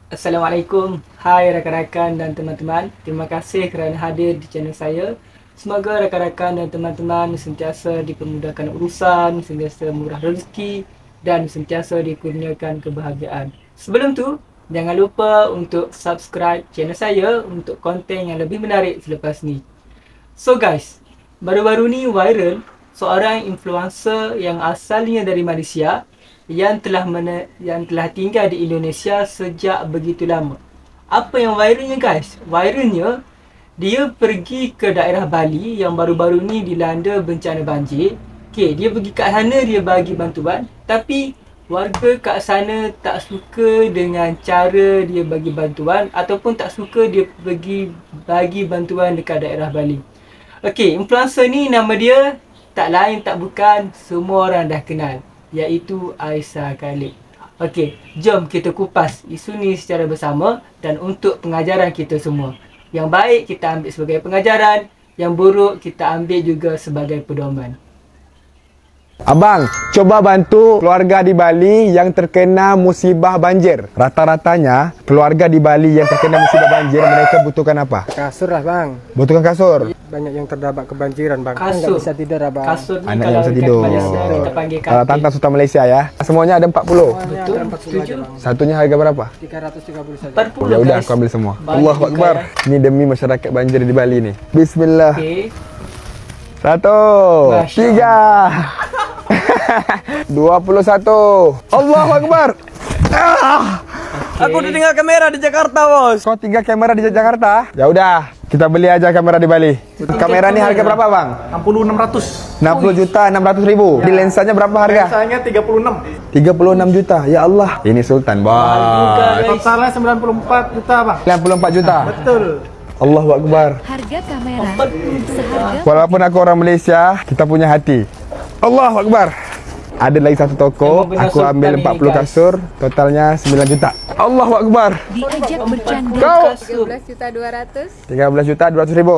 Assalamualaikum. Hai rakan-rakan dan teman-teman. Terima kasih kerana hadir di channel saya. Semoga rakan-rakan dan teman-teman sentiasa dipermudahkan urusan, sentiasa murah rezeki dan sentiasa dikurniakan kebahagiaan. Sebelum tu, jangan lupa untuk subscribe channel saya untuk konten yang lebih menarik selepas ni. So guys, baru-baru ni viral seorang influencer yang asalnya dari Malaysia yang telah tinggal di Indonesia sejak begitu lama. Apa yang viralnya guys? Viralnya dia pergi ke daerah Bali yang baru-baru ni dilanda bencana banjir. Okey, dia pergi kat sana, dia bagi bantuan, tapi warga kat sana tak suka dengan cara dia bagi bantuan ataupun tak suka dia pergi bagi bantuan dekat daerah Bali. Okey, influencer ni nama dia tak lain tak bukan, semua orang dah kenal, iaitu Aisyah Khalid. Okey, jom kita kupas isu ni secara bersama dan untuk pengajaran kita semua. Yang baik kita ambil sebagai pengajaran, yang buruk kita ambil juga sebagai pedoman. Abang, coba bantu keluarga di Bali yang terkena musibah banjir. Rata-ratanya keluarga di Bali yang terkena musibah banjir, mereka butuhkan apa? Kasur lah bang. Butuhkan kasur. Banyak yang terdapat kebanjiran bang. Kasur. Nggak bisa tidur abang. Kasur ni Anak kalau yang bisa dekat tidur. Malaysia kita panggil Kalau katil. Tantang Sultan Malaysia ya. Semuanya ada 40. Semuanya Betul, ada 40 setuju. aja, bang. Satunya harga berapa? 330 saja. 40 Ya udah, guys. aku ambil semua. Banyak Allahu juga, Akbar. ya. Ini demi masyarakat banjir di Bali ni. Bismillah. Okey. 1, Masya 3, 21. Allahu Akbar. Aku udah tinggal kamera di Jakarta bos. Kau 3 kamera di Jakarta? Ya udah, kita beli aja kamera di Bali. Kamera ni harga berapa bang? 60.600. 60 juta 600 ribu. Di lensanya berapa harga? Lensanya 36. 36 juta. Ya Allah. Ini Sultan bang. Totalnya 94 juta, Bang. 94 juta. Betul. Allahu Akbar. Harga kamera seharga Walaupun aku orang Malaysia, kita punya hati. Allahu Akbar. Ada lagi satu toko, Yang aku benar ambil Sultan 40 ini, guys. kasur, totalnya 9 juta. Allahu Akbar. diajak bercanda. Kau 13.200.000. 13 juta 200 ribu.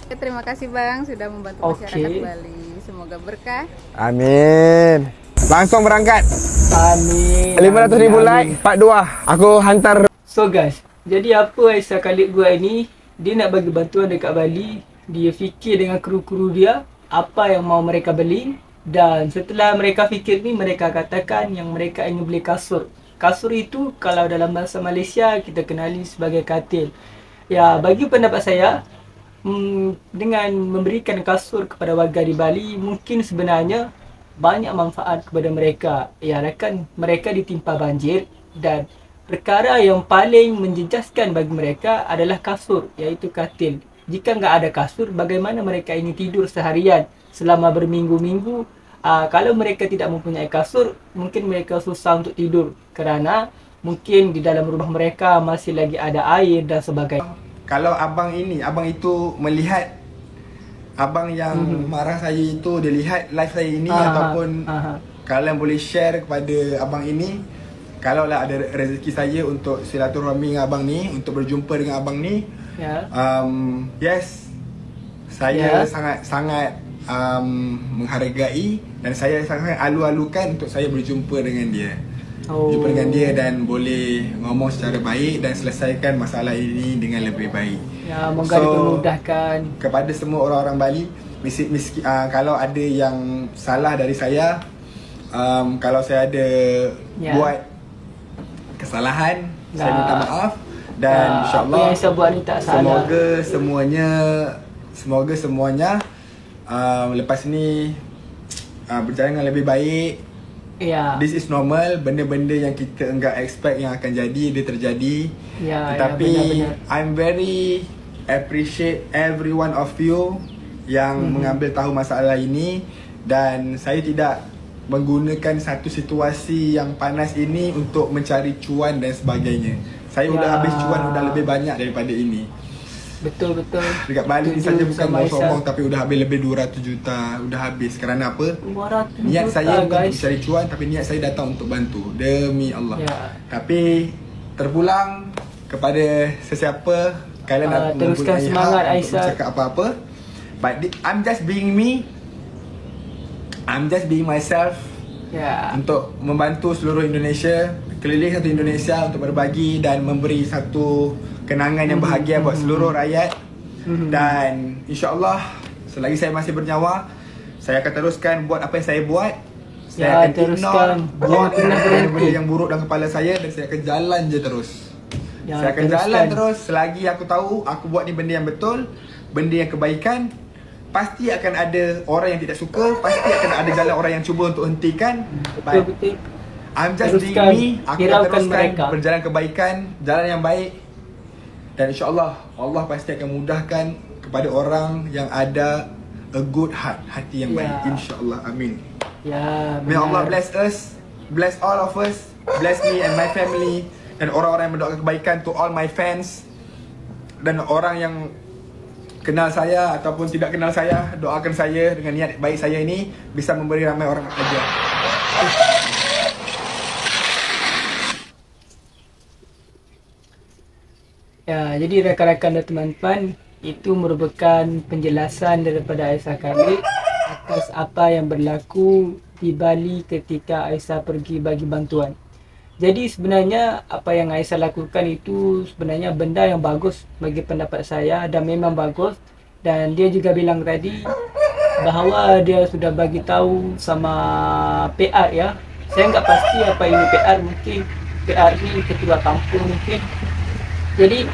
Terima kasih Bang sudah membantu Oke. masyarakat Bali. Semoga berkah. Amin. Langsung berangkat. Amin. 500 ribu like, part 2. Aku hantar. So guys, jadi apa Aisyah Khalid buat ni? Dia nak bagi bantuan dekat Bali. Dia fikir dengan kru-kru dia apa yang mau mereka beli. Dan setelah mereka fikir ni, mereka katakan yang mereka ingin beli kasur. Kasur itu kalau dalam bahasa Malaysia kita kenali sebagai katil. Ya, bagi pendapat saya, dengan memberikan kasur kepada warga di Bali, mungkin sebenarnya banyak manfaat kepada mereka. Ya, kan mereka ditimpa banjir dan perkara yang paling menjejaskan bagi mereka adalah kasur, iaitu katil. Jika nggak ada kasur, bagaimana mereka ingin tidur seharian selama berminggu-minggu? Kalau mereka tidak mempunyai kasur, mungkin mereka susah untuk tidur kerana mungkin di dalam rumah mereka masih lagi ada air dan sebagainya. Kalau abang itu melihat abang yang marah saya itu, dia lihat live saya ini ataupun kalian boleh share kepada abang ini, kalaulah ada rezeki saya untuk silaturahmi dengan abang ni, untuk berjumpa dengan abang ni, Ya. yes, saya Ya. sangat menghargai dan saya sangat alu-alukan untuk saya berjumpa dengan dia. Jumpa dengan dia dan boleh ngomong secara baik dan selesaikan masalah ini dengan lebih baik. Ya, moga dipermudahkan. Kepada semua orang-orang Bali, kalau ada yang salah dari saya, kalau saya ada buat kesalahan, saya minta maaf dan insya-Allah apa yang saya buat ni tak salah. Semoga semuanya lepas ni berjalan dengan lebih baik. Ya. This is normal, benda-benda yang kita enggak expect yang akan jadi, dia terjadi. Ya, Tetapi ya, benar-benar. I'm very appreciate every one of you yang mengambil tahu masalah ini, dan saya tidak menggunakan satu situasi yang panas ini untuk mencari cuan dan sebagainya. Saya Ya. udah habis cuan, udah lebih banyak daripada ini. Betul. Dekat Bali ni Setuju saja bukan sama mau Aisyah. sombong, tapi udah habis lebih 200 juta. Udah habis kerana apa? 200 Niat juta, saya bukan guys. untuk cari cuan, tapi niat saya datang untuk bantu. Demi Allah. Ya. Tapi terpulang kepada sesiapa, kalian nak teruskan mempunyai semangat, hak untuk Aisyah. bercakap apa-apa. But I'm just being me. I'm just being myself Ya. untuk membantu seluruh Indonesia. keliling satu Indonesia untuk berbagi dan memberi satu kenangan yang bahagia buat seluruh rakyat. Dan insya-Allah selagi saya masih bernyawa, saya akan teruskan buat apa yang saya buat. Saya akan teruskan. buat Jangan pernah benda yang buruk dalam kepala saya, dan saya akan jalan je terus. Saya akan teruskan. jalan terus selagi aku tahu aku buat ni benda yang betul, benda yang kebaikan. Pasti akan ada orang yang tidak suka, pasti akan ada jalan orang yang cuba untuk hentikan. Betul. I'm just doing Teruskan, me. Aku akan hiraukan teruskan mereka. berjalan kebaikan, jalan yang baik. Dan insya-Allah Allah pasti akan mudahkan kepada orang yang ada a good heart, hati yang baik. Insya-Allah, amin. Ya, May Allah bless us, bless all of us, bless me and my family, dan orang-orang yang mendoakan kebaikan to all my fans, dan orang yang kenal saya ataupun tidak kenal saya, doakan saya dengan niat baik saya ini bisa memberi ramai orang ajar. Ya, jadi rakan-rakan dan teman-teman, itu merupakan penjelasan daripada Aisyah Khalid atas apa yang berlaku di Bali ketika Aisyah pergi bagi bantuan. Jadi sebenarnya apa yang Aisyah lakukan itu sebenarnya benda yang bagus bagi pendapat saya, dan memang bagus. Dan dia juga bilang tadi bahawa dia sudah bagi tahu sama PR ya. Saya enggak pasti apa ini PR, mungkin PR ni ketua kampung mungkin. Jadi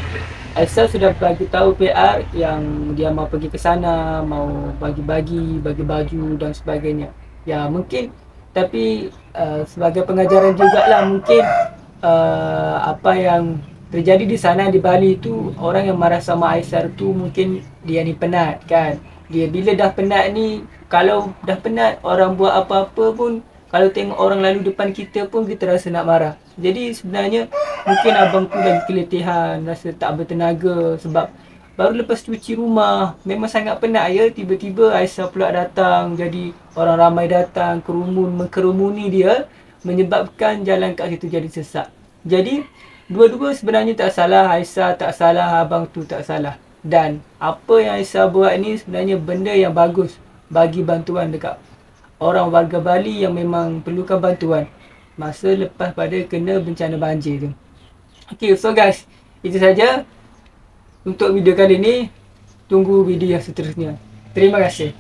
Aisyah sudah bagi tahu PR yang dia mau pergi ke sana, mau bagi-bagi, bagi baju dan sebagainya. Ya mungkin, tapi sebagai pengajaran jugalah mungkin apa yang terjadi di sana di Bali itu, orang yang marah sama Aisyah tu mungkin dia ni penat kan. Dia bila dah penat ni, kalau dah penat orang buat apa-apa pun, kalau tengok orang lalu depan kita pun kita rasa nak marah. Jadi sebenarnya mungkin abang tu lagi keletihan, rasa tak bertenaga sebab baru lepas cuci rumah, memang sangat penat ya. Tiba-tiba Aisyah pula datang, jadi orang ramai datang, mengkerumuni dia, menyebabkan jalan kat situ jadi sesak. Jadi dua-dua sebenarnya tak salah, Aisyah tak salah, abang tu tak salah. Dan apa yang Aisyah buat ni sebenarnya benda yang bagus bagi bantuan dekat orang warga Bali yang memang perlukan bantuan masa lepas pada kena bencana banjir tu. Okay, so guys, itu saja untuk video kali ni. Tunggu video yang seterusnya. Terima kasih.